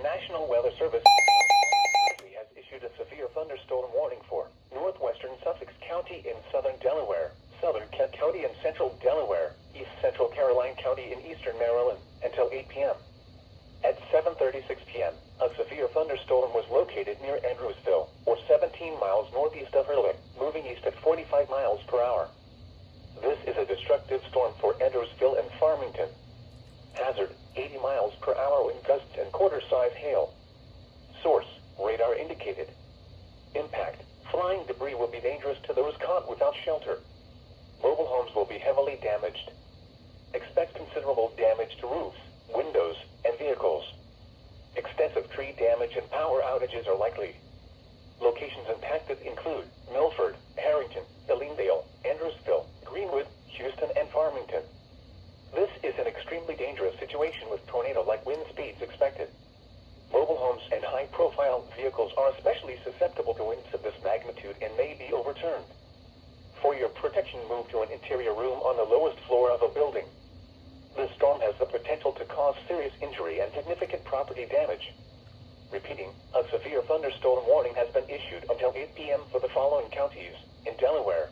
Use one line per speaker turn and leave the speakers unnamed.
National Weather Service has issued a severe thunderstorm warning for northwestern Sussex County in southern Delaware, southern Kent County in central Delaware, east central Caroline County in eastern Maryland, until 8 p.m. At 7:36 p.m., a severe thunderstorm was located near Andrewsville, or 17 miles northeast of Hurley, moving east at 45 miles per hour. This is a destructive storm for Andrewsville and Farmington. Hazard, 80 miles per hour wind gusts and quarter-size hail. Source, radar indicated. Impact, flying debris will be dangerous to those caught without shelter. Mobile homes will be heavily damaged. Expect considerable damage to roofs, windows, and vehicles. Extensive tree damage and power outages are likely. Locations impacted include Milford, Harrington, Ellendale, Andrewsville, Greenwood, Houston, and Farmington. This is an extremely dangerous situation with tornado-like wind speeds expected. Mobile homes and high-profile vehicles are especially susceptible to winds of this magnitude and may be overturned. For your protection, move to an interior room on the lowest floor of a building. This storm has the potential to cause serious injury and significant property damage. Repeating, a severe thunderstorm warning has been issued until 8 p.m. for the following counties: in Delaware,